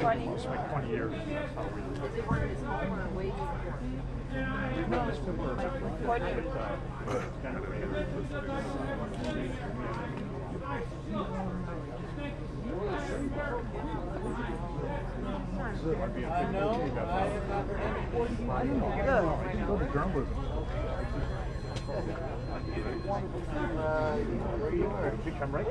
It's like 20 years. That's how we Is it one of his home or away? no, it's been recording. Go to journalism. I'm right.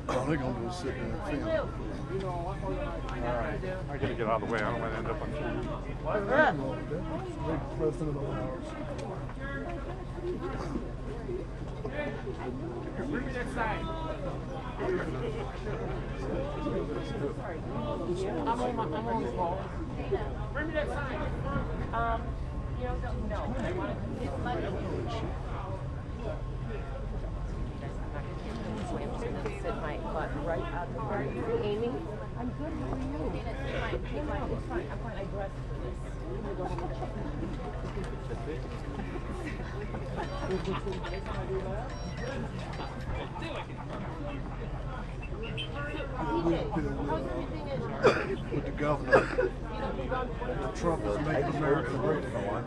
All they're gonna do is sit there and film. Alright, I gotta get out of the way. I don't want to end up on TV. What's that? President of the House. Bring me that sign. I'm on the call. Bring me that sign. You don't know. I want to get money. Sit my butt right out the front. Amy? I'm good. How are you? It's fine. It's fine. I'm fine. I dressed for this. With the governor, Trump is making America great again.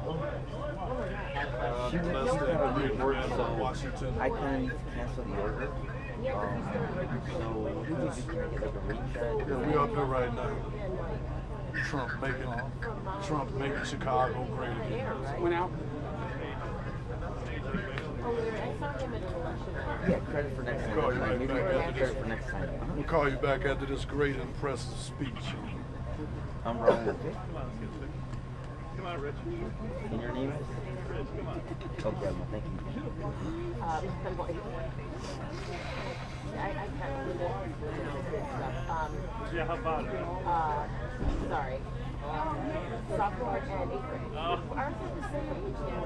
Washington. I kind of need to cancel the order. So, Yeah, we up here right now. Trump making Chicago great again. Went out. yeah, credit for next time. Call you right Maybe back after credit this. for next time. We'll call you back after this great impressive speech. I'm wrong with it. Come on, Rich. And your name is? Okay, well, thank you. I can't remember stuff. Yeah, how about it? Sorry. Sophomore and 8th grade. Ours are the same age now.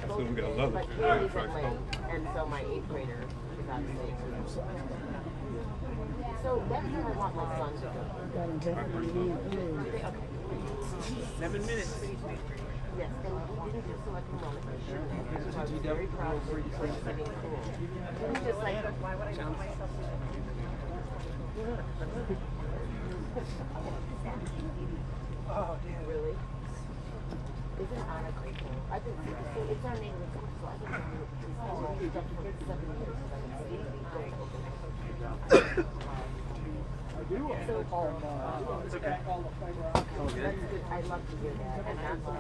That's what we gotta love But it. Carrie's at late, and so my 8th grader is out of state. So that's where I want my son to go. Okay. 7 minutes. Yes, and he didn't do so much from moment. He shouldn't have. So I was very proud of him for sitting cool. He was just like, why would I know myself? Oh, damn. Really? Isn't Anna grateful? I've been, so it's our neighborhood, so I've been stuff for 7 years. So, it's okay. Oh, that's good. I love to hear that. And that's what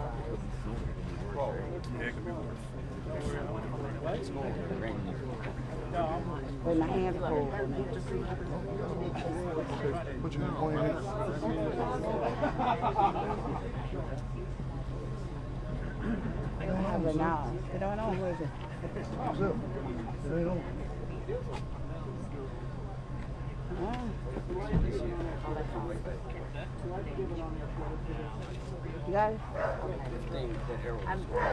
With my hand full. What you gonna point at? I don't have it now. I don't know. Where is it? What's up? It ain't on. You got it? I'm more.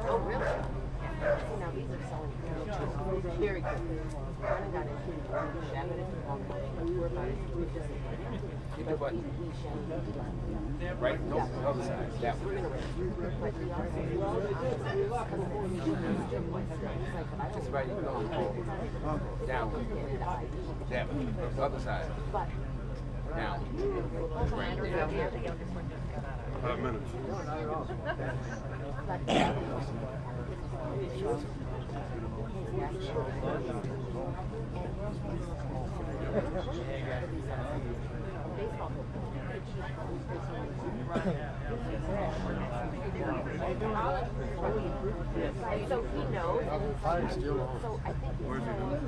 Oh, really? See, now these are selling very good. One got it. Shabbat is wrong. We're about it. You do what? Right? No, other side. That one. Just right. Down. That one. Other side. Down. Right there. 5 minutes. So he knows, and he's like, so I think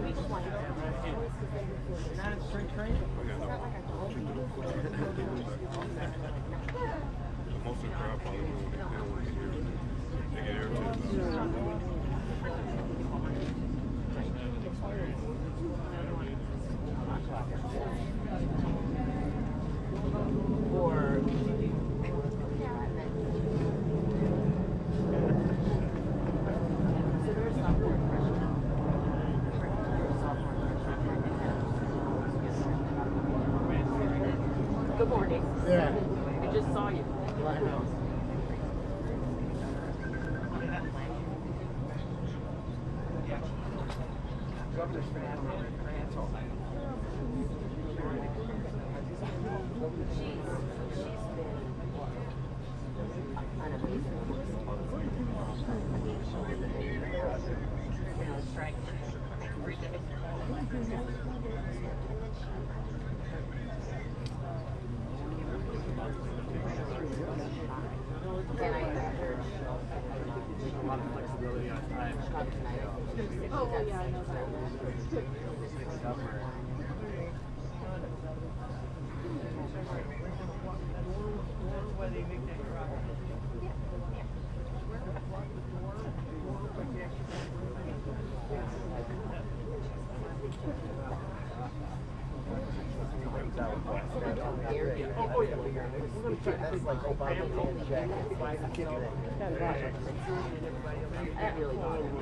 we just want to not a straight train. It's not like I told you. Most of the crowd probably won't get here. They get irritated. Or Good morning. Yeah. I just saw you. I know. Oh, yeah, I know that. That's like Obama and Jack. That really bothers me.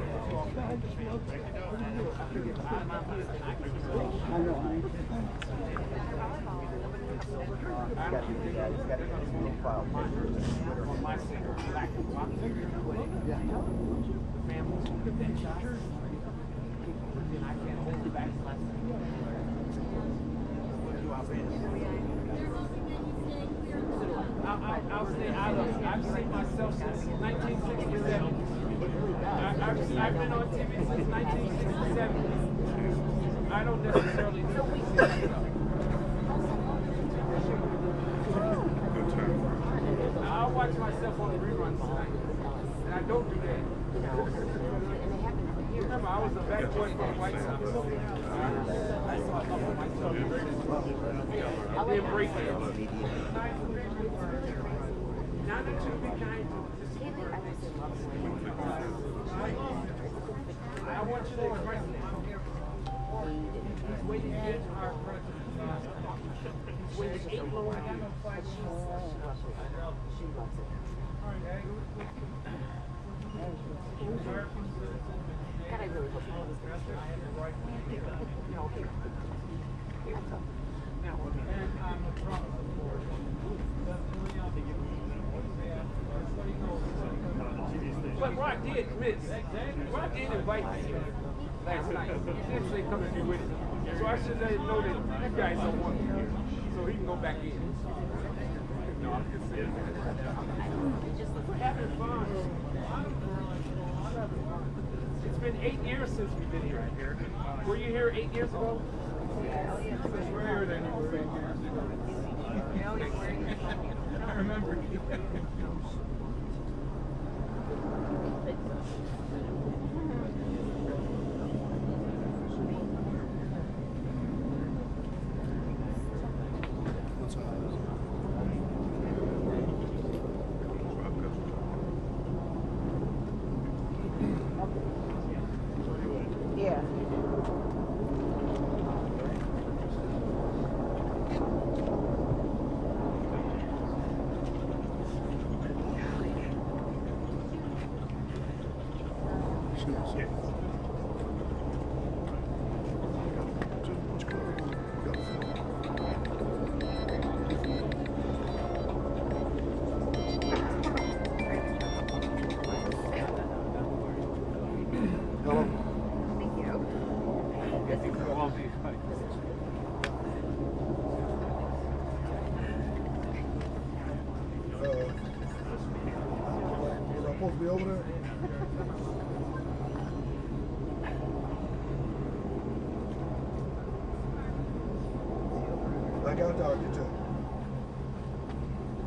I've seen myself since 1967. I've been on TV since 1967. I don't necessarily do this stuff. I'll watch myself on the reruns tonight. And I don't do that. Remember, I was a backcourt for the White Sox. I saw a couple of myself. I didn't break it. Now that you be kind to I want you to express it. He's waiting to get to our president. He's waiting 8 more. I got no fight. She loves it. God, I really hope he was going to no, here. Now, and I'm Trump. But Rod did admit, Rod did invite me here last night. He did say come and be with him. So I should let him know that you guys don't want me here. So he can go back in. No, I'm just saying. We're having fun. It's been 8 years since we've been here. Were you here 8 years ago? We're here then. I remember. Yeah. Supposed to be over there? I got the architect.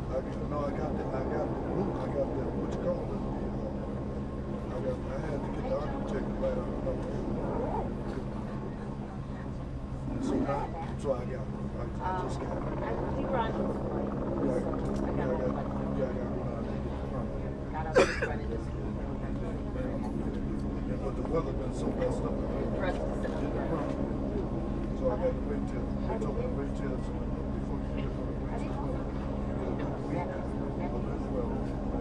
I got the root. I got the, what you call it? I had to get the architect to write on the number. So I got it. I just got it. He runs. Yeah, I got it. Got up and running this school. But the weather been so messed up. So I got to wait till, they told me to wait till before you get on the way to the well, I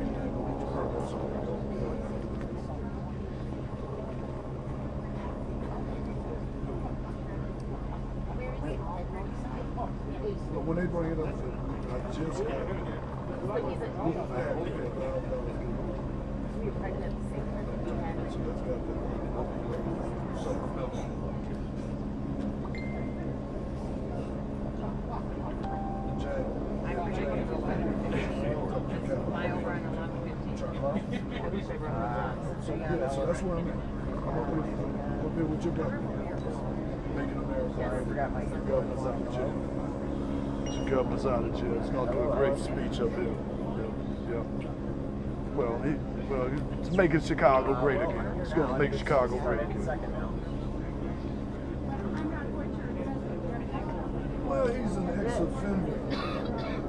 can't go get your purpose, so I don't do it. But when they bring it up, just got it. But he's a, I had to pay $1,000. we were pregnant at the same time. So that's got that. So, Jane, I'm predicting for weather. Fly over on 11:15. turn around. Yeah, so that's where I'm at. I'm up here with your governor. Making America. The governor's out of jail. The governor's out of jail. He's going to do a great speech up here. Yeah. Well, he's making Chicago great again. He's going to make Chicago great again. Well, he's an ex-offender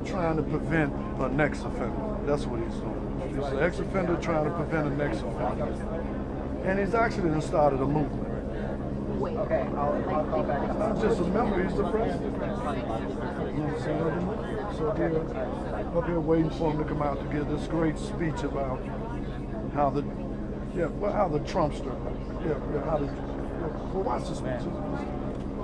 trying to prevent a next offender. That's what he's doing. He's an ex-offender trying to prevent a next offender. And he's actually started a movement. Okay, I'll call back. Not just a member, he's the president. You know what I'm saying? So we're up here waiting for him to come out to give this great speech about how the Trumpster, how the, well, watch the speech.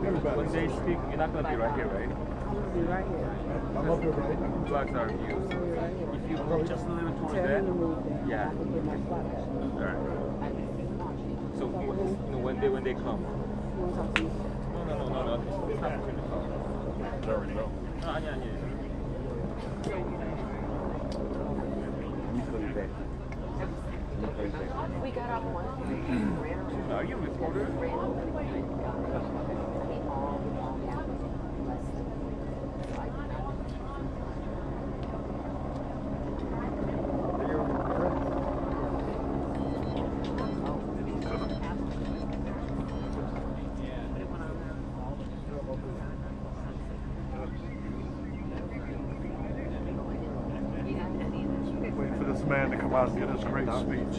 Everybody. When they speak, you're not going to be right here, right? I'll be right here. I'm up here right now. Blocks are views. If you move just a little towards Tell that, him to move there. yeah. I can get my spot back. Alright. So when they come. You want to talk to me? No. It's not between the phone. There we go. Yeah. He's going back. We got off one. Ran around. Are you a reporter? Ran over the way. I mean, all less than 5 minutes. Waiting for this man to come out and give his great speech.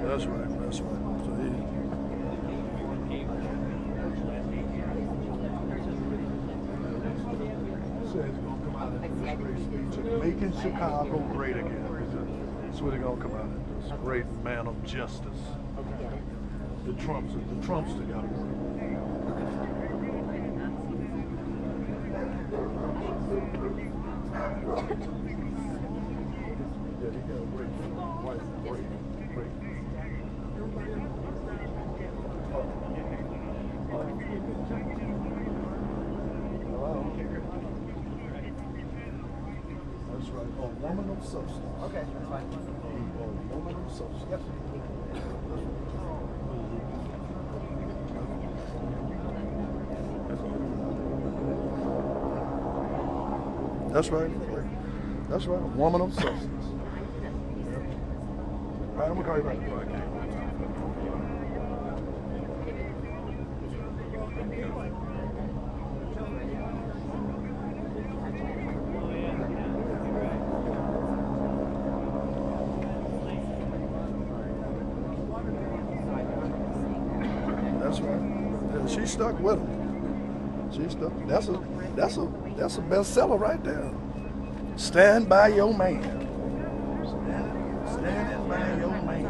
That's right. So he said he's going to come out and do this great speech. Making Chicago great again. That's what he's going to come out and do. This great man of justice. The Trumpster got it. Yeah, he got a great wife. Great. That's right. A woman of substance. Okay, that's fine. A woman of substance. Yep. That's right. That's right. A woman of substance. All right, I'm gonna call you back. That's right. Yeah, she stuck with him. She stuck. That's a bestseller right there. Stand by your man. Stand by your man.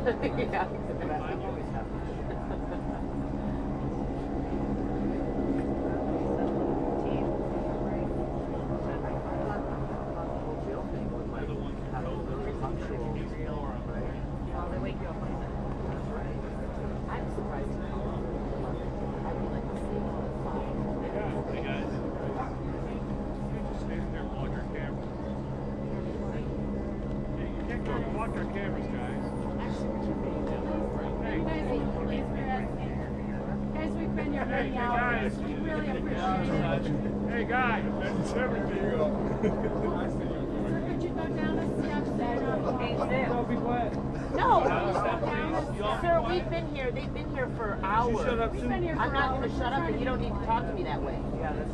Hey guys, that's everything. Could you go down and see upstairs? No, sir, we've been here. They've been here for hours. I'm not going to shut up, and you don't need to talk to me that way. Yeah, that's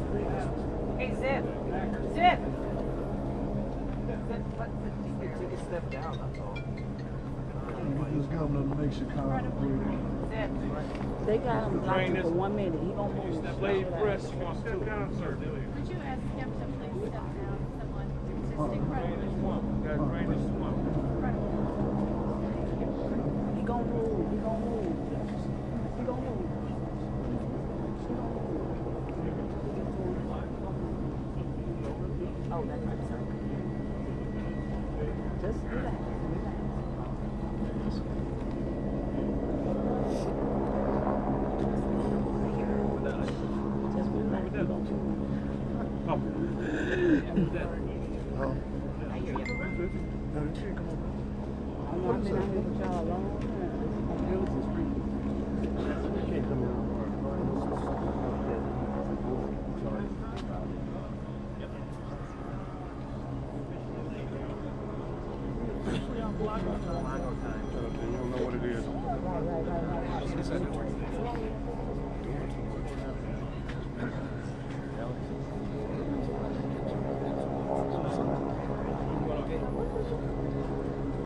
Hey, Zip. Zip. take a step down, that's all. Get this governor to make Chicago great. Zip. They got him locked for 1 minute. He gonna move. Slave press wants to. Would you ask him to please step down? Someone just in front of him. He gonna move. He gonna move. He gonna move. Oh, that's right. Sorry. Just relax. I hear you. I've been out here with y'all a long time. You don't know what it is.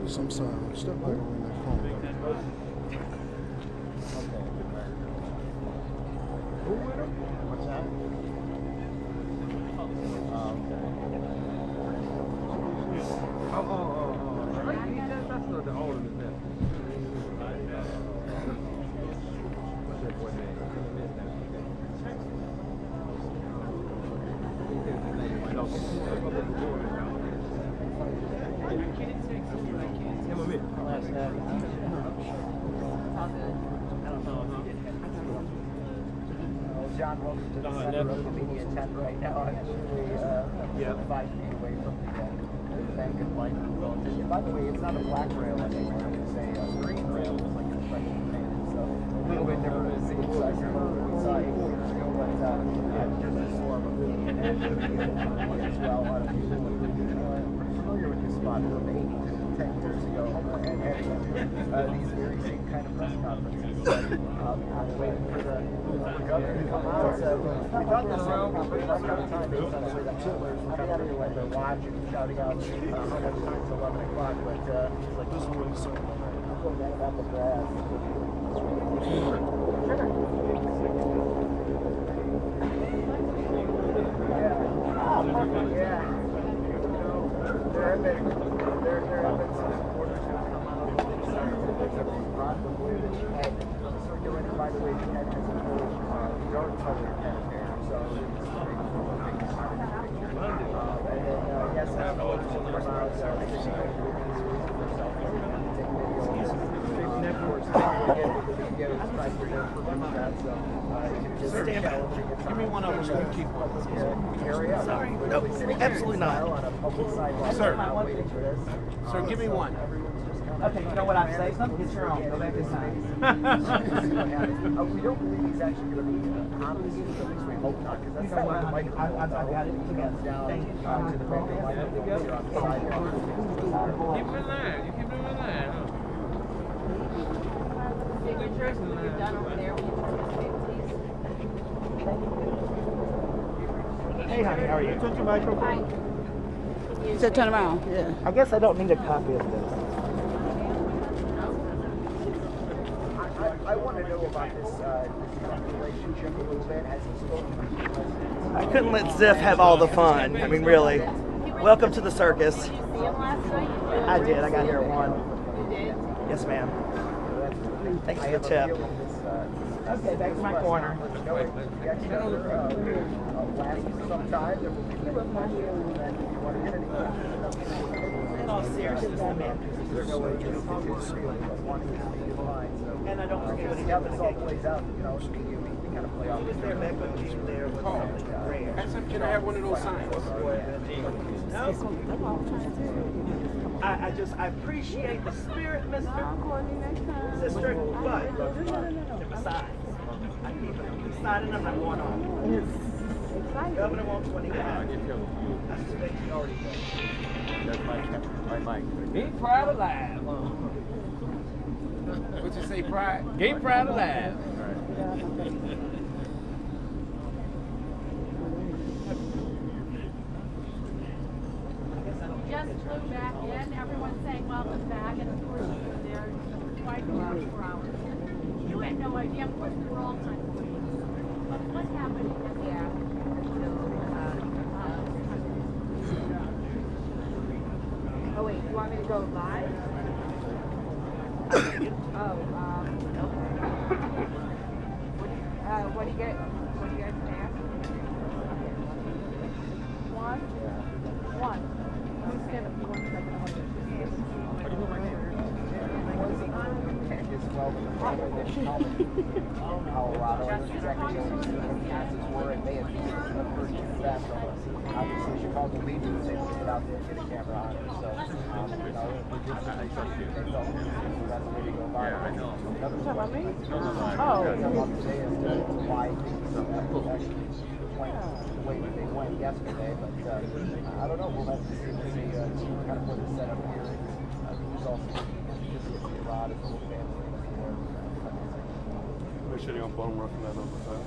Some sign. Step back on that phone. What's that? That's not the older than that. What's that boy name? John, welcome to the center of the media tent right now. Actually, 5 feet away from the bank and light. And by the way, it's not a black rail anymore. It's a green rail. It's like construction painted. So a little bit different. It's I remember we saw 8 years ago, but just a form of media as well. A lot of people were familiar with this spot from 8 to 10 years ago and had these very same kind of press conferences. Waiting for the governor to come out. So we thought this was a press time based on the way the settlers were coming in with their watch and shouting out how much time it's 11 o'clock. But he's like, this is what he's saying. I'm going down about the grass. Yeah. There have been some supporters who have come out and there's a Rod Blagojevich head circulating. By the way, the head has a full dark color head there, so it's and then yes, I don't know what to come out. I think she might be herself take videos. Big networks to get a sniper for that. So just stand by. Give me one of them. So you keep area. Sorry, no, absolutely not. On a public sidewalk. Sir, Sir, give me one. Okay, you know what I'm saying? Get your own. Go back inside. We don't believe he's actually going to be on this, at least we hope not, because that's not what the microphone I've got it together. down to the microphone on the sidewalk. Keep him in line. You keep him in line. Signatures, when you're done over there, will you participate, please? Hey, honey, how are you? Took your microphone. Hi. So turn around. Yeah. I guess I don't need a copy of this. I want to know about this relationship a little bit as he's spoken. I couldn't let Ziff have all the fun. I mean, really. Welcome to the circus. Did you see him last night? I did. I got here at 1. You did? Yes, ma'am. Thanks for the tip. Okay, back to my corner. In all seriousness, the man. And I don't forget what he how this all plays out, you know, you kind of play off. was there back when we were there with something rare. Can I have one of those signs? I appreciate the spirit, Mr. Sister, but besides, I keep it beside and I'm not going on. Governor wants 20 guys. I suspect he already does. That's my mic. Ain't proud alive. What you say, pride? Ain't proud alive. Just flew back in. Everyone's saying welcome back, and of course you were there quite for hours. You had no idea. Of course, we were all kind of waiting. What's happening? Yeah. Oh wait, you want me to go live? Okay. What do you guys have? One. Who's stand up for 1 second? Colorado and the secretary of taxes were, and they had the first that from us. Obviously, Chicago leads it, they get out there and get a camera on it. So, you know, we're just that's the way to go about it. Yeah, I know. Another Talking about me? Oh, about today as to why things actually went the way that they went yesterday. But I don't know. We'll have to see kind of what the setup here is. There's also just see Rod as a little family. Make sure you're on bottom rough from that other side.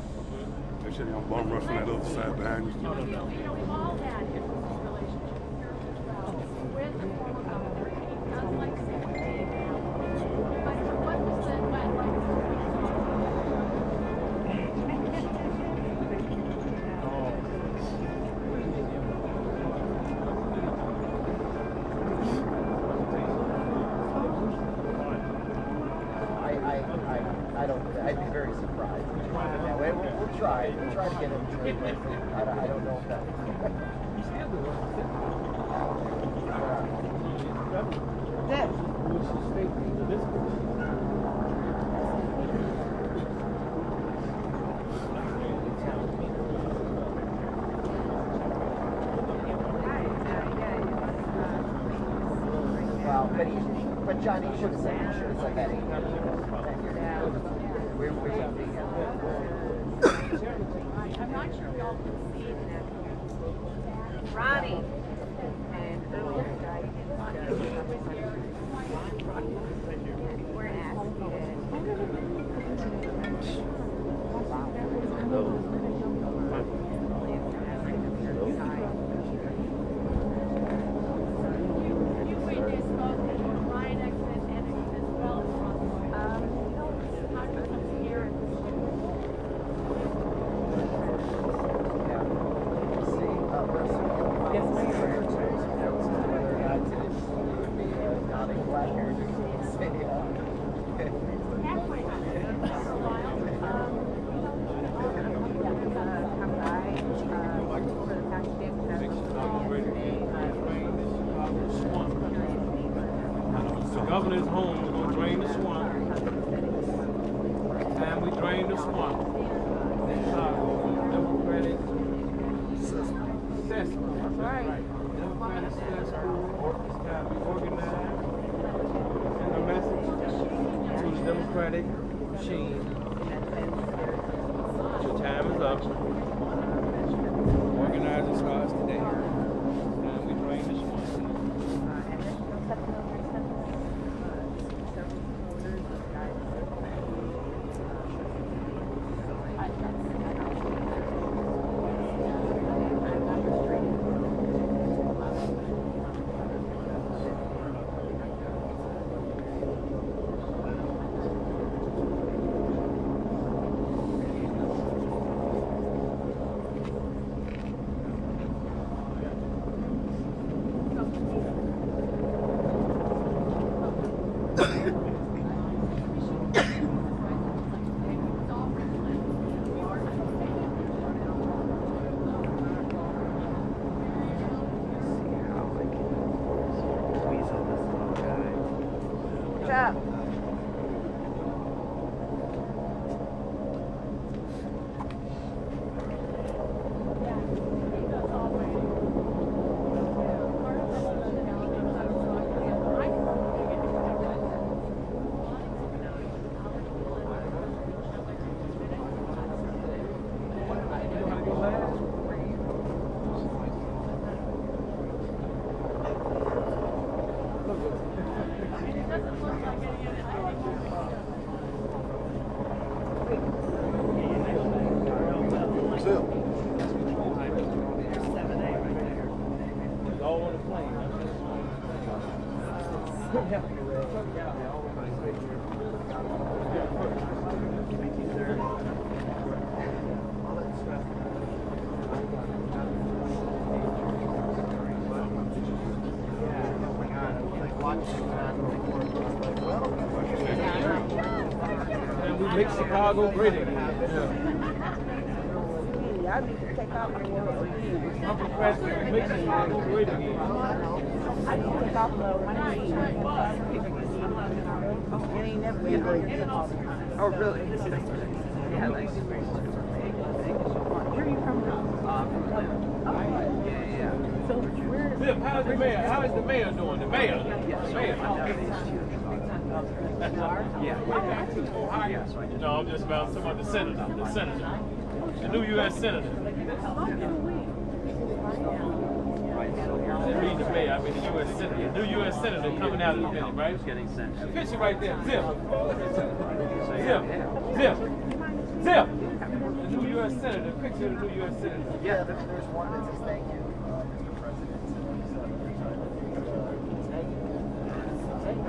Make sure you're on bottom rough from that other side behind you. You know, we've all had interesting relationships here with the former governor. He does like sympathy. But what was the I don't. I'd be very surprised. Anyway, we'll try. We'll try to get him to it. I don't know if that. Well, but Johnny should have said that. We're going to be I'm not sure we all can see it. Ronnie. And earlier, we're You witnessed both Ryan exit and as well as Ron. How do you come here? The governor's home. We're going to drain the swamp. Time we drain the swamp. Democratic system. That's right. Democratic system. It's got to be organized. Send a message to the Democratic machine. Your time is up. Organizing starts today. Time we drain the swamp. Brazil. All on the plane. And we make Chicago great again. I need to take out my world again. I'm professor. We make Chicago great again. I need to take off my it ain't never been great. Oh, really? Yeah, thanks. Where are you from now? From Atlanta. Oh, yeah. So where is Zip, how's the mayor? How is the mayor doing? The mayor? Yeah, The mayor. No, I'm just about talking about the senator. The senator. The new U.S. senator. Read the mayor. I mean the U.S. senator. The new U.S. senator coming out in a minute, right? Getting sent. The picture right there. Zip. Zip. Zip. Zip. The new U.S. senator. Picture of the new U.S. senator. Yeah, there's one that says thank you, Mr. President.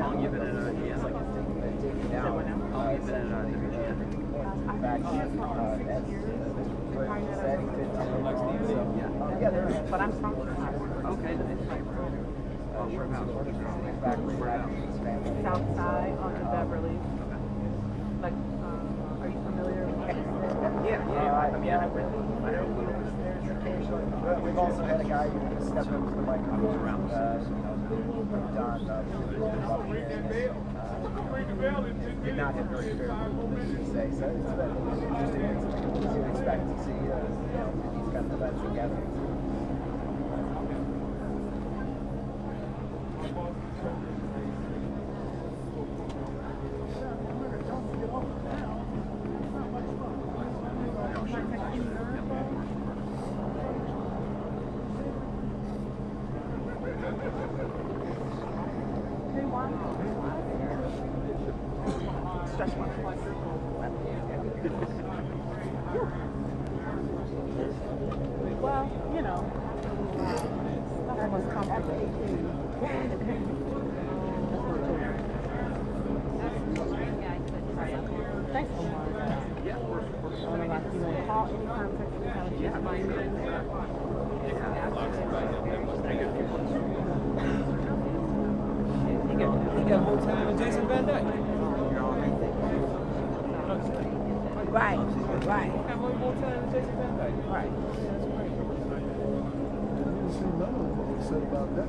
I'll give it a, he has like a take it down. I'll give it a, back that's said he fits in. Yeah, but I'm from okay, South Side on the Beverly? Like, are you familiar with that? Yeah, I know a little bit. We've also had a guy who stepped up to the microphone around, Don, did not have very fair things to say. So it's interesting. It's you expect to see, these kind of events together. Well, you know, everyone's comfortable. Thanks so much. Yeah, we're Like, you know, call anytime, text anytime. yeah, He got more time than Jason Van Dyke. Right. He got more time than Jason Van Dyke. Right. I didn't see none of what was said about that.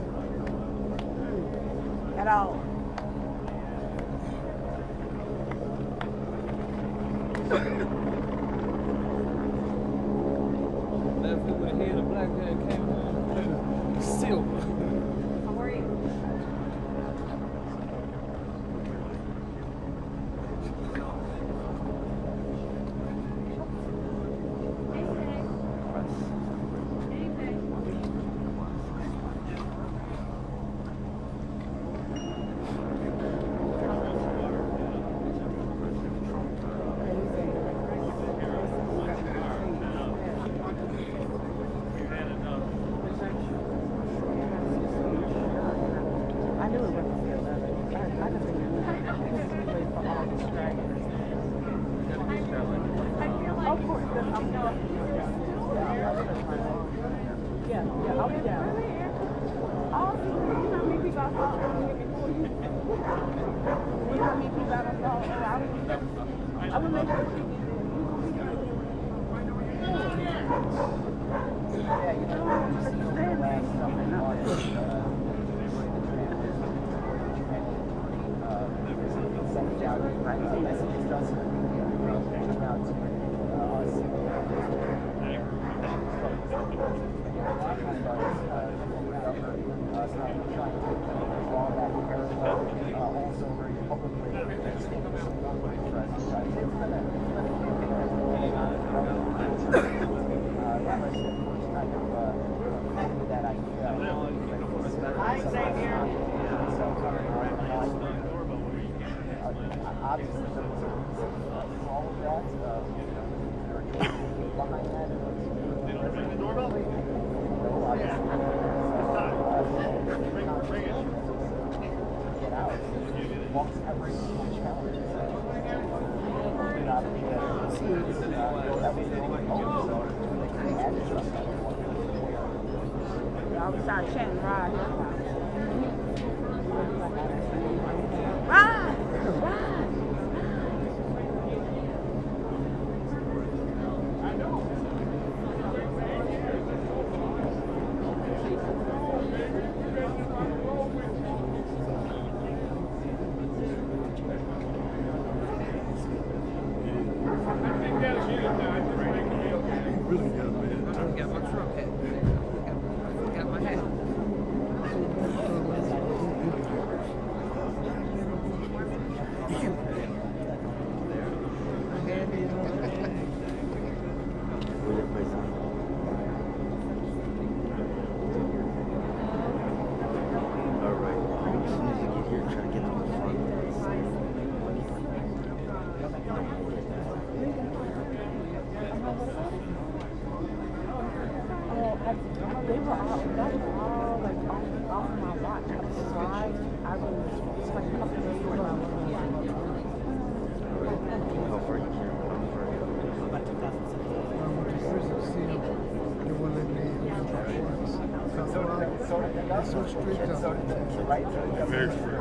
At all. Left with the head of black guy came home. Silver. How are you? I knew it wasn't good. I just didn't know. For all the stragglers. Of course, I'm yeah, I'll be down. Oh, you know how many people I saw here before you? You know how many people I saw? I would make sure she yeah, you know, you see the last something messages doesn't about us. Also very publicly walks every challenge. Not being able to see because that was their only hope. So they had to trust that. Y'all start chanting Rod. Rod! Rod! Really got a bad time. Got my Trump hat. Got my hat. They were all like off my watch. I was surprised. I was it's like a couple days ago. How far you can? About 2017. Very free.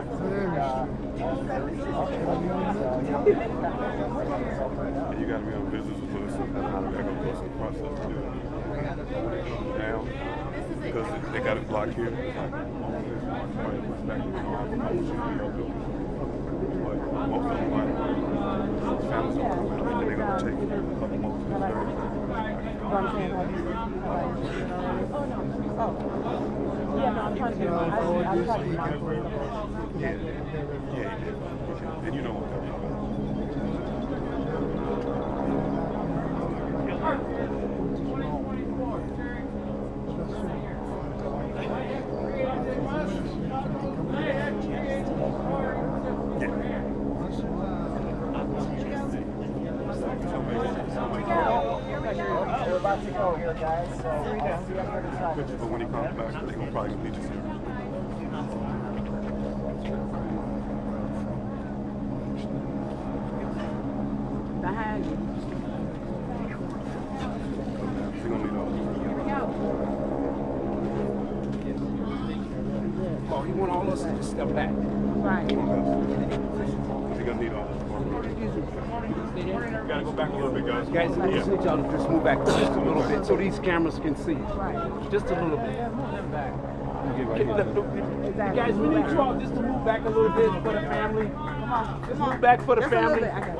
And you got to be on business with us. They're going to go through the process too. Now, because they got it blocked here. But most of them like families are and they're going to take most of the Yeah, no, I'm trying to get my I'm trying to get my Yeah, yeah. And you know what that is. We're about to go here, guys. So I'll see you on the other side. But when he comes back, they're going to probably need you here. behind you. She's going to need all this. Oh, he want all us to just step back. Right. She's going to need all this. You got to go back a little bit, guys. Guys, I just need y'all to just move back just a little bit so these cameras can see. Right. Just a little bit. Exactly. You guys, we need you all just to move back a little bit for the family. Come on. Just move back for the Just a little family. bit. I got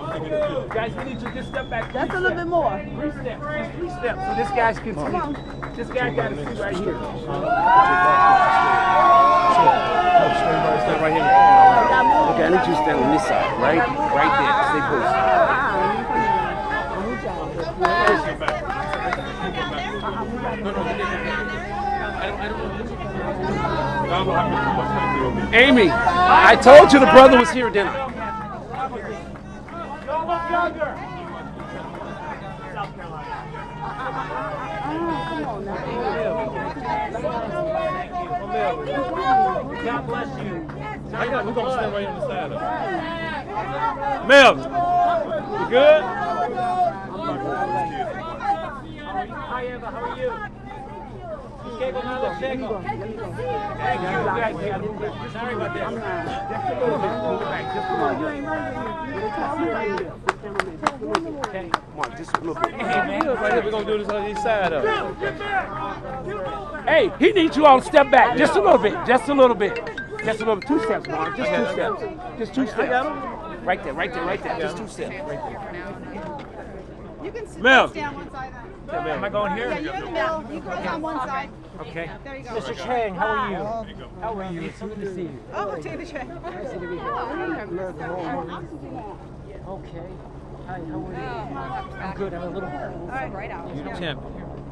Guys, we need you to just step back. Just a little bit more. 3 steps. Just 3 steps so this guy can see. This guy got to see right here. Stand right here. Okay, I need you to stand on this side. Right there. Stay close. Amy, I told you the brother was here, didn't I? Y'all look younger. South Carolina. God bless you. We're going to stand right on the side of it. Mel, you good? Hi, Eva. How are you? Thank you, guys. Sorry about that. Okay, come on, just a little bit. We're going to do this on each side of it. Hey, he needs you all to step back just a little bit, just a little bit. Just a little bit, 2 steps, Mark, just 2 steps. Just 2 steps. Right there, right there, right there, just 2 steps, right there. You can sit Mel. down one side then. Am I going here? Yeah, you're in the middle. You girls on one side. Okay. There you go. Mr. Chang, how are you? How are you? It's good to see you. Oh, take the check. Nice to meet you. Okay. Hi, how are you? I'm good. I'm a little. All right, right out. You're the champion.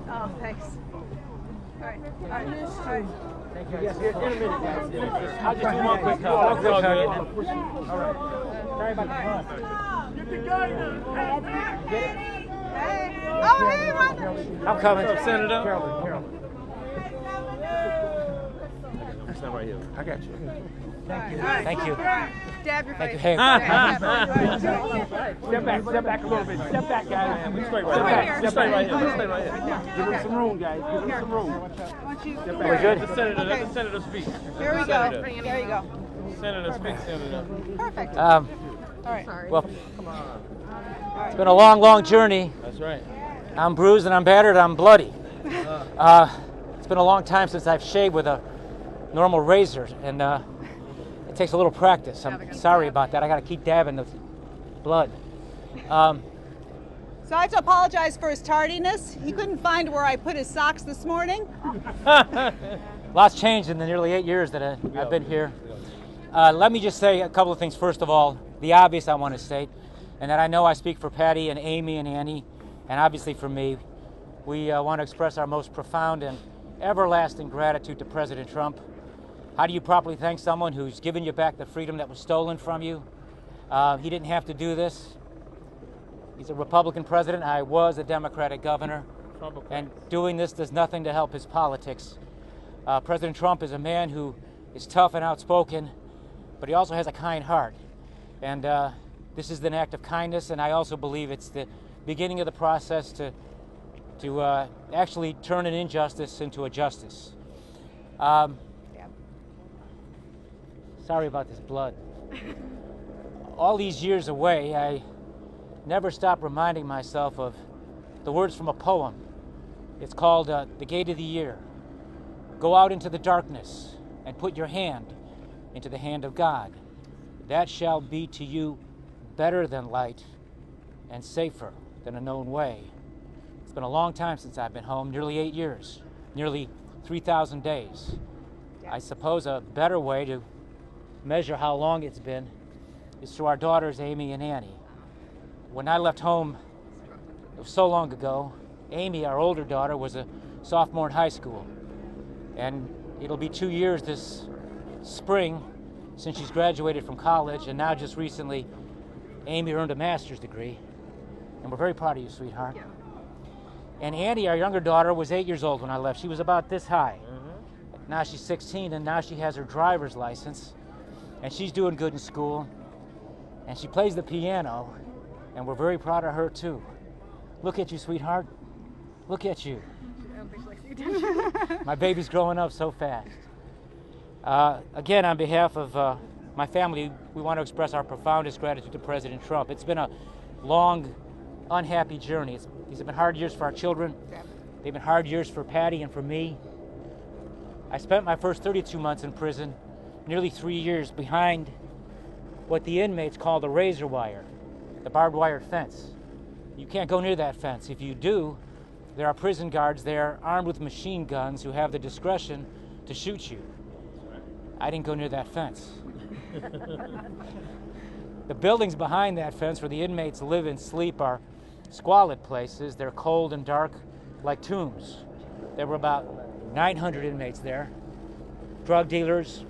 Oh, thanks. All right. All right. All right. Thank you. Yes, in a minute, guys. In a minute. I'll just do one quick hug. One quick hug. All right. Sorry about the bus. Get the guy now. Get it? Hey. Oh, hey, Ron. I'm coming. Senator? Carolyn. Stand right here. I got you. Thank you. All right. Thank you. All right. Dab your face. Step back a little bit. Step back, guys. We straight right here. Step back right here. Stay right here. Give him some room, guys. Give him some room. Step back. We're good? Let the senator speak. Here we go. There you go. Senator speak, Senator. Perfect. All right. Well, it's been a long, long journey. That's right. I'm bruised and I'm battered. I'm bloody. It's been a long time since I've shaved with a normal razor, and it takes a little practice. I'm sorry about that. I got to keep dabbing the blood. So I have to apologize for his tardiness. He couldn't find where I put his socks this morning. Lots changed in the nearly 8 years that I've been here. Let me just say a couple of things. First of all, the obvious I want to state, and that I know I speak for Patty and Amy and Annie, and obviously for me. We want to express our most profound and everlasting gratitude to President Trump. How do you properly thank someone who's given you back the freedom that was stolen from you? He didn't have to do this. He's a Republican president. I was a Democratic governor. And doing this does nothing to help his politics. President Trump is a man who is tough and outspoken, but he also has a kind heart. And this is an act of kindness, and I also believe it's the beginning of the process to actually turn an injustice into a justice. Sorry about this blood. All these years away, I never stop reminding myself of the words from a poem. It's called The Gate of the Year. Go out into the darkness and put your hand into the hand of God. That shall be to you better than light and safer than a known way. It's been a long time since I've been home, nearly 8 years, nearly 3,000 days. I suppose a better way to measure how long it's been is through our daughters, Amy and Annie. When I left home, it was so long ago, Amy, our older daughter, was a sophomore in high school. And it'll be 2 years this spring since she's graduated from college, and now just recently, Amy earned a master's degree. And we're very proud of you, sweetheart. And Annie, our younger daughter, was 8 years old when I left. She was about this high. Now she's 16, and now she has her driver's license. And she's doing good in school. And she plays the piano, and we're very proud of her, too. Look at you, sweetheart. Look at you. My baby's growing up so fast. Again, on behalf of my family, we want to express our profoundest gratitude to President Trump. It's been a long, unhappy journey. These have been hard years for our children. They've been hard years for Patty and for me. I spent my first 32 months in prison, nearly 3 years behind what the inmates call the razor wire, the barbed wire fence. You can't go near that fence. If you do, there are prison guards there armed with machine guns who have the discretion to shoot you. I didn't go near that fence. The buildings behind that fence where the inmates live and sleep are squalid places. They're cold and dark like tombs. There were about 900 inmates there. Drug dealers,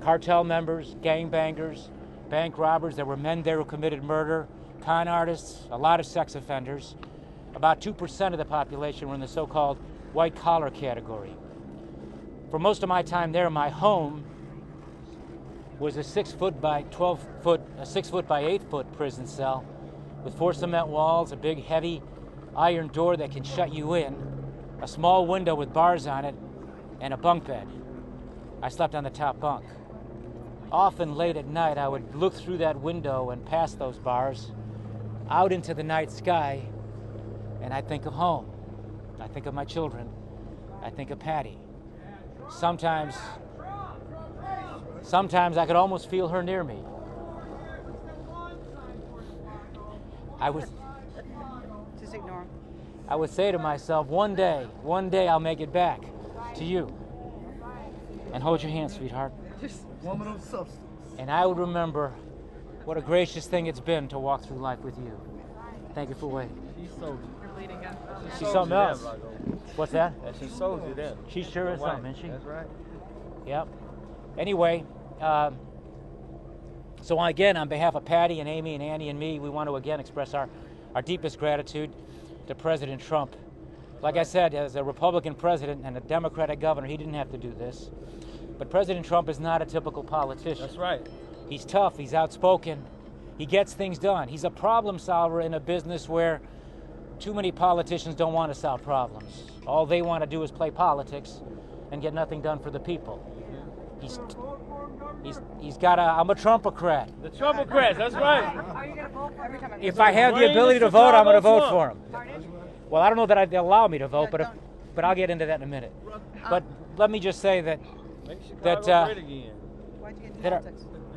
cartel members, gangbangers, bank robbers. There were men there who committed murder, con artists, a lot of sex offenders. About 2% of the population were in the so-called white-collar category. For most of my time there, my home was a 6 foot by 8 foot prison cell with 4 cement walls, a big heavy iron door that can shut you in, a small window with bars on it, and a bunk bed. I slept on the top bunk. Often late at night, I would look through that window and past those bars out into the night sky, and I think of home. I think of my children. I think of Patty. Sometimes I could almost feel her near me. Just ignore him. I would say to myself, one day I'll make it back to you. And hold your hand, sweetheart. Woman of substance. And I would remember what a gracious thing it's been to walk through life with you. Thank you for waiting. She's something else. What's that? And she sold you that. She sure is something, isn't she? That's right. Yep. Anyway, so again, on behalf of Patty and Amy and Annie and me, we want to again express our deepest gratitude to President Trump. Like I said, as a Republican president and a Democratic governor, he didn't have to do this. But President Trump is not a typical politician. That's right. He's tough, he's outspoken, he gets things done. He's a problem solver in a business where too many politicians don't want to solve problems. All they want to do is play politics and get nothing done for the people. He's got I'm a Trumpocrat. The Trumpocrats, that's right. Are you going to vote for him? If I have the ability to vote, I'm going to vote for him. Well, I don't know that they'll allow me to vote, but I'll get into that in a minute. But let me just say that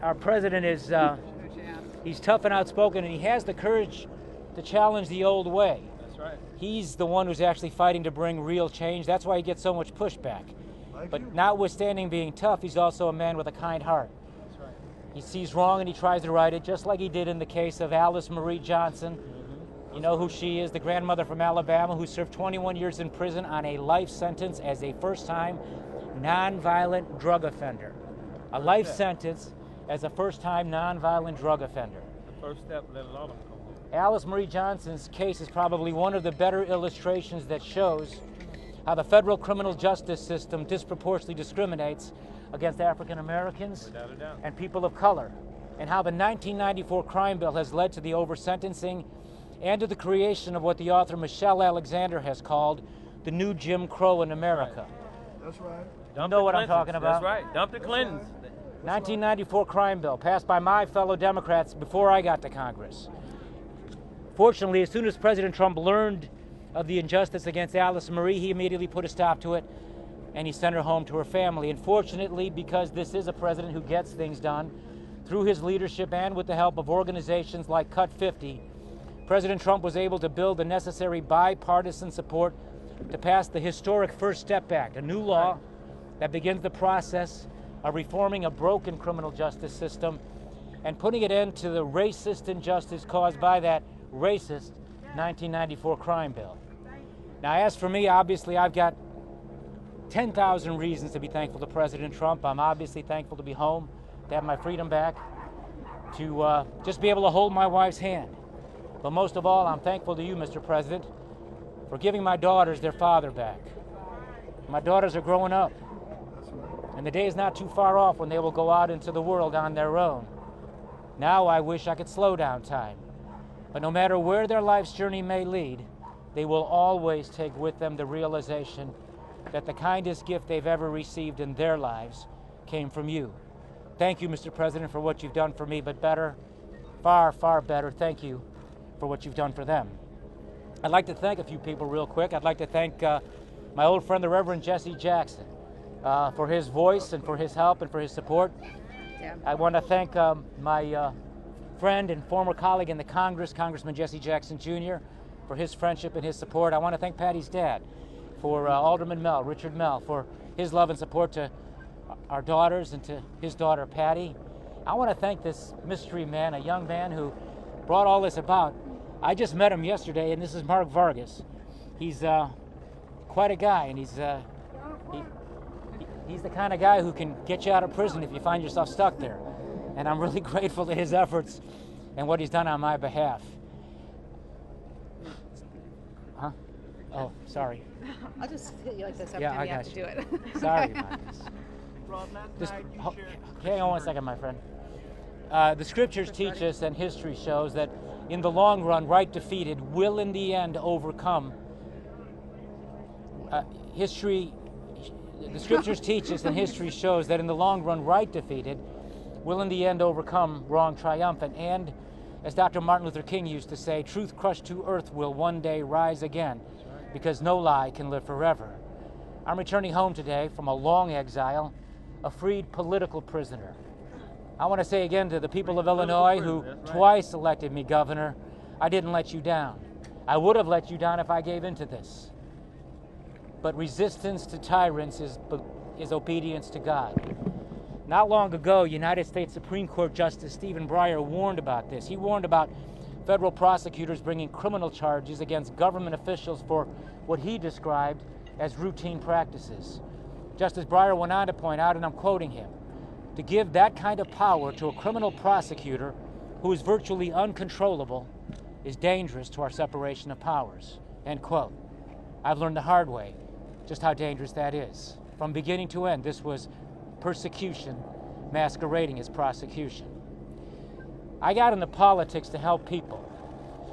our president is he's tough and outspoken, and he has the courage to challenge the old way. That's right. He's the one who's actually fighting to bring real change. That's why he gets so much pushback. But notwithstanding being tough, he's also a man with a kind heart. That's right. He sees wrong and he tries to right it, just like he did in the case of Alice Marie Johnson. You know who she is, the grandmother from Alabama who served 21 years in prison on a life sentence as a first-time nonviolent drug offender. A life sentence as a first-time nonviolent drug offender. The first step, let a lot of them come. Alice Marie Johnson's case is probably one of the better illustrations that shows how the federal criminal justice system disproportionately discriminates against African Americans and people of color, and how the 1994 crime bill has led to the over-sentencing and to the creation of what the author Michelle Alexander has called the new Jim Crow in America. That's right. You know what I'm talking about? That's right. Dump the Clintons. 1994 crime bill passed by my fellow Democrats before I got to Congress. Fortunately, as soon as President Trump learned of the injustice against Alice Marie, he immediately put a stop to it, and he sent her home to her family. And fortunately, because this is a president who gets things done, through his leadership and with the help of organizations like Cut 50, President Trump was able to build the necessary bipartisan support to pass the historic First Step Act, a new law that begins the process of reforming a broken criminal justice system and putting an end to the racist injustice caused by that racist 1994 crime bill. Now, as for me, obviously, I've got 10,000 reasons to be thankful to President Trump. I'm obviously thankful to be home, to have my freedom back, to just be able to hold my wife's hand. But most of all, I'm thankful to you, Mr. President, for giving my daughters their father back. My daughters are growing up, and the day is not too far off when they will go out into the world on their own. Now I wish I could slow down time. But no matter where their life's journey may lead, they will always take with them the realization that the kindest gift they've ever received in their lives came from you. Thank you, Mr. President, for what you've done for me, but better, far, far better, thank you for what you've done for them. I'd like to thank a few people real quick. I'd like to thank my old friend, the Reverend Jesse Jackson, for his voice and for his help and for his support. Yeah. I want to thank my friend and former colleague in the Congress, Congressman Jesse Jackson Jr., for his friendship and his support. I want to thank Patty's dad, for Alderman Mell, Richard Mell, for his love and support to our daughters and to his daughter, Patty. I want to thank this mystery man, a young man who brought all this about. I just met him yesterday, and this is Mark Vargas. He's quite a guy, and he's the kind of guy who can get you out of prison if you find yourself stuck there. And I'm really grateful to his efforts and what he's done on my behalf. Huh? Oh, sorry. I'll just hit you like this every Yeah, time I you have got to you. do it. Sorry about this. Just, hang on one second, my friend. The scriptures teach us and history shows that in the long run, right defeated will in the end overcome. The scriptures teach us and history shows that in the long run, right defeated will in the end overcome wrong triumphant. And as Dr. Martin Luther King used to say, truth crushed to earth will one day rise again, because no lie can live forever. I'm returning home today from a long exile, a freed political prisoner. I want to say again to the people of Illinois who twice elected me governor, I didn't let you down. I would have let you down if I gave in to this. But resistance to tyrants is obedience to God. Not long ago, United States Supreme Court Justice Stephen Breyer warned about this. He warned about federal prosecutors bringing criminal charges against government officials for what he described as routine practices. Justice Breyer went on to point out, and I'm quoting him, to give that kind of power to a criminal prosecutor who is virtually uncontrollable is dangerous to our separation of powers, end quote. I've learned the hard way just how dangerous that is. From beginning to end, this was persecution masquerading as prosecution. I got into politics to help people.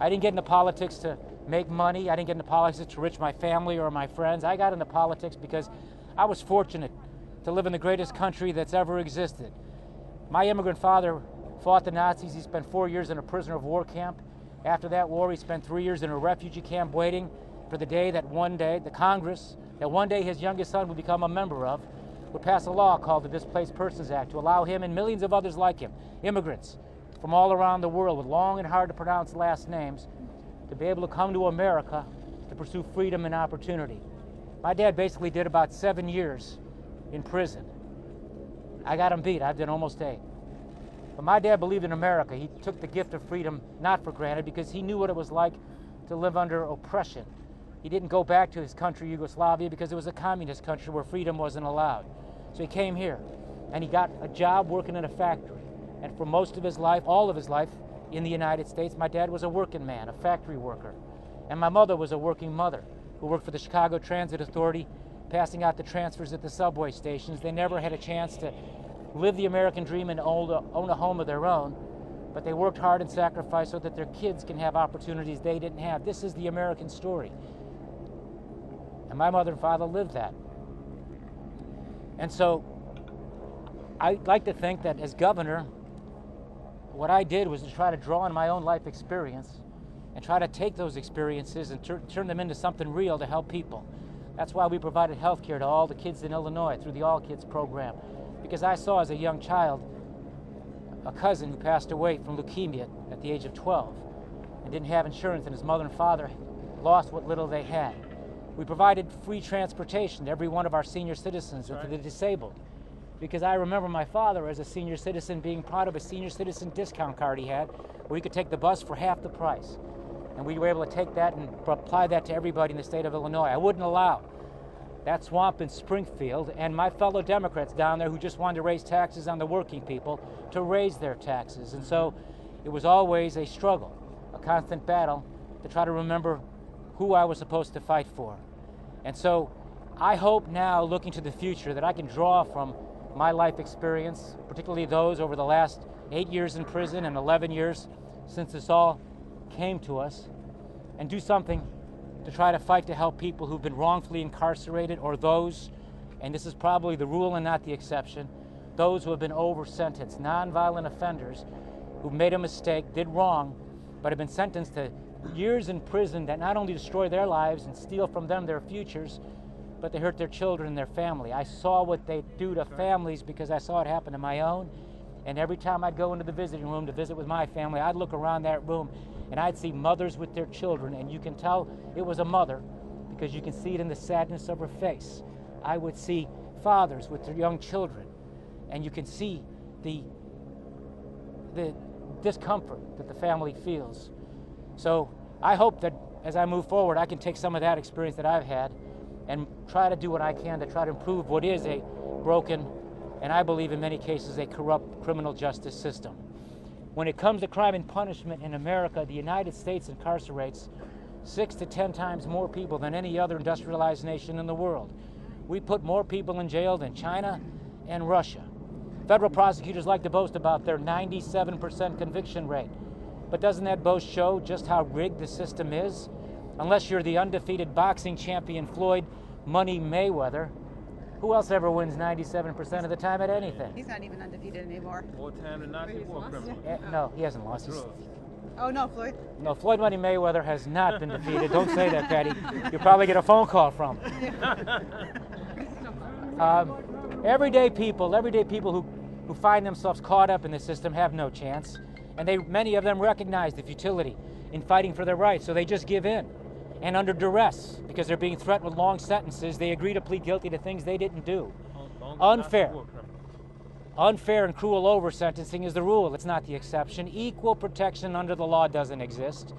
I didn't get into politics to make money. I didn't get into politics to enrich my family or my friends. I got into politics because I was fortunate to live in the greatest country that's ever existed. My immigrant father fought the Nazis. He spent 4 years in a prisoner of war camp. After that war, he spent 3 years in a refugee camp waiting for the day that one day, the Congress, that one day his youngest son would become a member of, would pass a law called the Displaced Persons Act to allow him and millions of others like him, immigrants from all around the world with long and hard to pronounce last names, to be able to come to America to pursue freedom and opportunity. My dad basically did about 7 years in prison. I got him beat. I've done almost 8. But my dad believed in America. He took the gift of freedom not for granted because he knew what it was like to live under oppression. He didn't go back to his country, Yugoslavia, because it was a communist country where freedom wasn't allowed. So he came here, and he got a job working in a factory. And for most of his life, all of his life in the United States, my dad was a working man, a factory worker. And my mother was a working mother who worked for the Chicago Transit Authority, passing out the transfers at the subway stations. They never had a chance to live the American dream and own a home of their own, but they worked hard and sacrificed so that their kids can have opportunities they didn't have. This is the American story. And my mother and father lived that. And so I like to think that as governor, what I did was to try to draw on my own life experience and try to take those experiences and turn them into something real to help people. That's why we provided health care to all the kids in Illinois through the All Kids program. Because I saw as a young child a cousin who passed away from leukemia at the age of 12 and didn't have insurance, and his mother and father lost what little they had. We provided free transportation to every one of our senior citizens and to the disabled. Because I remember my father as a senior citizen being proud of a senior citizen discount card he had where he could take the bus for half the price. And we were able to take that and apply that to everybody in the state of Illinois. I wouldn't allow that swamp in Springfield and my fellow Democrats down there who just wanted to raise taxes on the working people to raise their taxes. And so it was always a struggle, a constant battle to try to remember who I was supposed to fight for. And so I hope now, looking to the future, that I can draw from my life experience, particularly those over the last 8 years in prison and 11 years since this all came to us, and do something to try to fight to help people who've been wrongfully incarcerated, or those, and this is probably the rule and not the exception, those who have been over-sentenced, nonviolent offenders who made a mistake, did wrong, but have been sentenced to years in prison that not only destroy their lives and steal from them their futures, but they hurt their children and their family. I saw what they do to families because I saw it happen to my own. And every time I'd go into the visiting room to visit with my family, I'd look around that room and I'd see mothers with their children, and you can tell it was a mother because you can see it in the sadness of her face. I would see fathers with their young children, and you can see the discomfort that the family feels. So I hope that as I move forward, I can take some of that experience that I've had and try to do what I can to try to improve what is a broken, and I believe in many cases a corrupt criminal justice system. When it comes to crime and punishment in America, the United States incarcerates 6 to 10 times more people than any other industrialized nation in the world. We put more people in jail than China and Russia. Federal prosecutors like to boast about their 97% conviction rate. But doesn't that boast show just how rigged the system is? Unless you're the undefeated boxing champion Floyd Money Mayweather, who else ever wins 97% of the time at anything? He's not even undefeated anymore. More time than Nazi war criminal. No, he hasn't lost. Oh, no, Floyd? No, Floyd Money Mayweather has not been defeated. Don't say that, Patty. You'll probably get a phone call from him. Everyday people who find themselves caught up in the system have no chance. And many of them recognize the futility in fighting for their rights, so they just give in. And under duress, because they're being threatened with long sentences, they agree to plead guilty to things they didn't do. Unfair and cruel over-sentencing is the rule. It's not the exception. Equal protection under the law doesn't exist.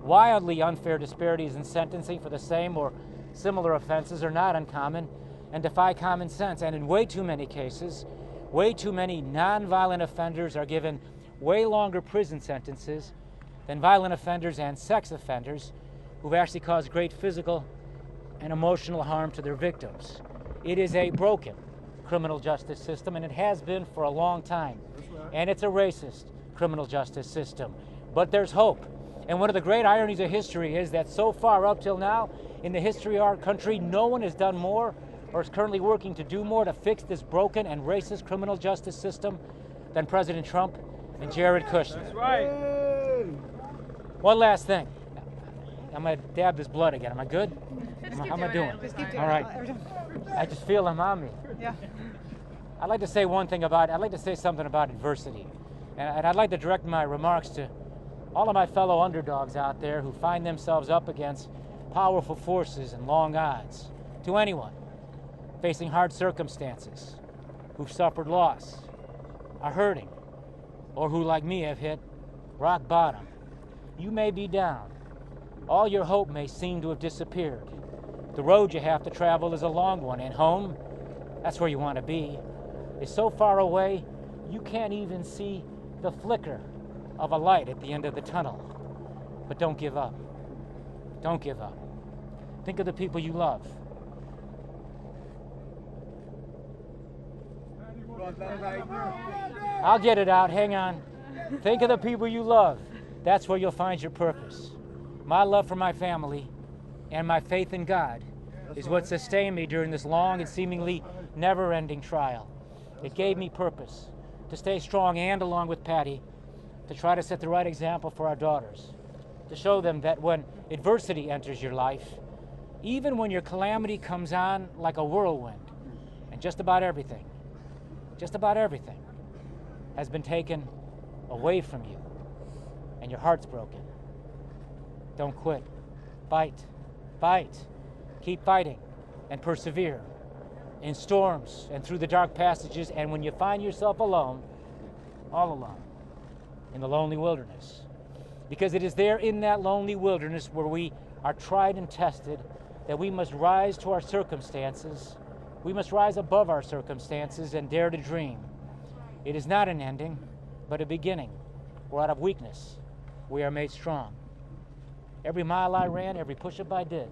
Wildly unfair disparities in sentencing for the same or similar offenses are not uncommon and defy common sense. And in way too many cases, way too many nonviolent offenders are given way longer prison sentences than violent offenders and sex offenders who've actually caused great physical and emotional harm to their victims. It is a broken criminal justice system, and it has been for a long time. And it's a racist criminal justice system. But there's hope. And one of the great ironies of history is that so far up till now, in the history of our country, no one has done more or is currently working to do more to fix this broken and racist criminal justice system than President Trump and Jared Kushner. That's right. One last thing. I'm going to dab this blood again. Am I good? How am I doing? Just keep doing All right. it. I just feel them on me. Yeah. I'd like to say something about adversity. And I'd like to direct my remarks to all of my fellow underdogs out there who find themselves up against powerful forces and long odds. To anyone facing hard circumstances, who've suffered loss, are hurting, or who, like me, have hit rock bottom. You may be down. All your hope may seem to have disappeared. The road you have to travel is a long one, and home, that's where you want to be, is so far away you can't even see the flicker of a light at the end of the tunnel. But don't give up. Don't give up. Think of the people you love. I'll get it out, hang on. Think of the people you love. That's where you'll find your purpose. My love for my family and my faith in God is what sustained me during this long and seemingly never-ending trial. It gave me purpose to stay strong and, along with Patty, to try to set the right example for our daughters, to show them that when adversity enters your life, even when your calamity comes on like a whirlwind, and just about everything has been taken away from you, and your heart's broken, don't quit. Fight. Keep fighting and persevere in storms and through the dark passages, and when you find yourself alone, all alone, in the lonely wilderness. Because it is there in that lonely wilderness where we are tried and tested that we must rise to our circumstances. We must rise above our circumstances and dare to dream. It is not an ending, but a beginning, where out of weakness we are made strong. Every mile I ran, every push-up I did,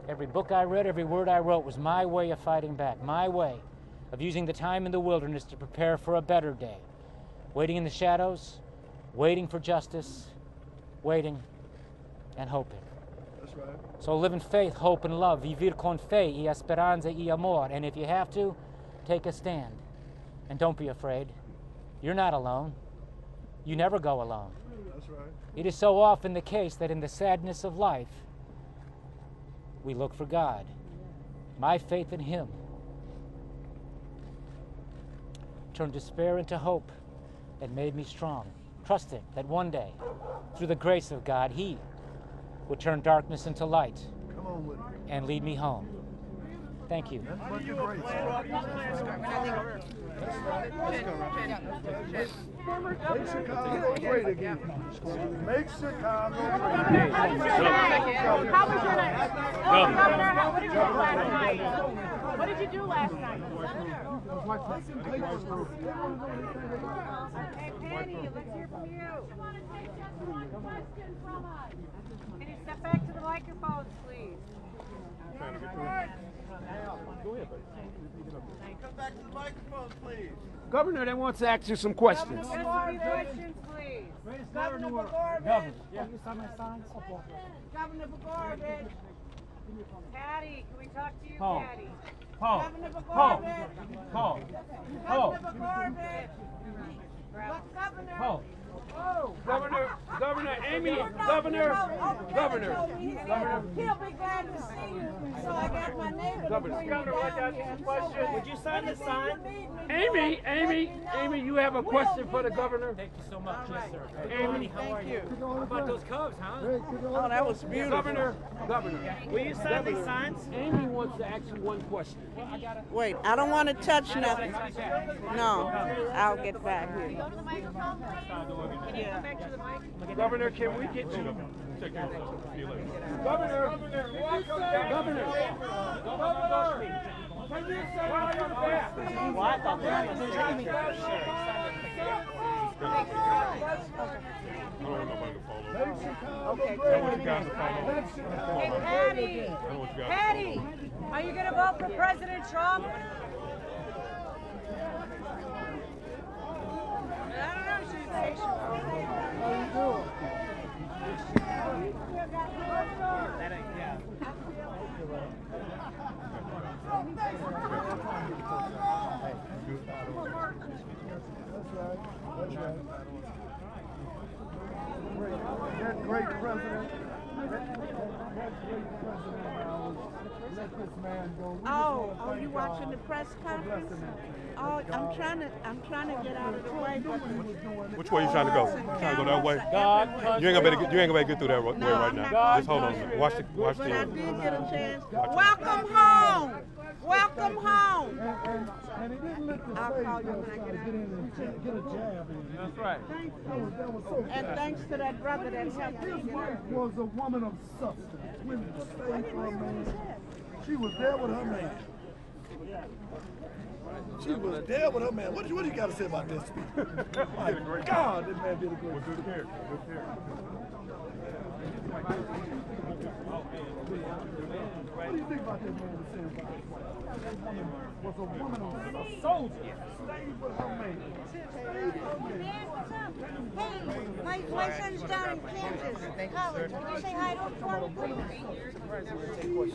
every book I read, every word I wrote was my way of fighting back, my way of using the time in the wilderness to prepare for a better day. Waiting in the shadows, waiting for justice, waiting and hoping. That's right. So live in faith, hope, and love. Vivir con fe y esperanza y amor. And if you have to, take a stand. And don't be afraid. You're not alone. You never go alone. That's right. It is so often the case that in the sadness of life, we look for God. My faith in Him turned despair into hope and made me strong, trusting that one day, through the grace of God, He would turn darkness into light and lead me home. Thank you. Make Chicago great again. Make Chicago great. How was your night? Governor, what did you do last night? What did you do last night? Hey, Patty, let's hear from you. I want to take just one question from us. Can you step back to the microphone, please? Go ahead, buddy. Come back to the microphone, please. Governor, they want to ask you some questions. Governor, questions, please. Governor Blagojevich. Governor Blagojevich. Patty, can we talk to you, Patty? Governor Blagojevich. Governor Blagojevich. Governor. Governor Amy, Governor. He'll be glad to see you. So I got my neighbor. Governor, I got you a question. Would you sign the sign? Amy, you have a question for the governor? Thank you so much. Yes, sir. Amy, How you? How about those Cubs, huh? Oh, that was beautiful. Governor. Will you sign these signs? Amy wants to ask you one question. Wait, I don't want to touch nothing. No, I'll get back here. Go to the microphone, please. Can you come back to the mic? Governor, can we get you? Governor. Can you say while you're back? Well, I thought that was Jamie. Hey, Patty, are you going to vote for President Trump? I don't know. She's That great president. Let this man go. Oh, you watching the press conference? Oh, I'm trying to get out of the way. Which way you trying to go? Trying to go that way? You ain't gonna be able to get through that way right now. Just hold on. Watch the. But I did get a chance. Welcome home. Welcome home. And he didn't let the I'll call you when I get out. get a jab in. That's right. That was so And thanks to that brother that helped me His get wife out. was a woman of substance. Women stayed for a man. She was there with her man. She was there with her man. What do you got to say about that speech? My God, that man did a great Good care. Good care. What do you think about that man was saying about his wife? That woman was a woman of a soldier. Stayed with her man. Hey, my son's down in Kansas College. Would you say hi to him for me?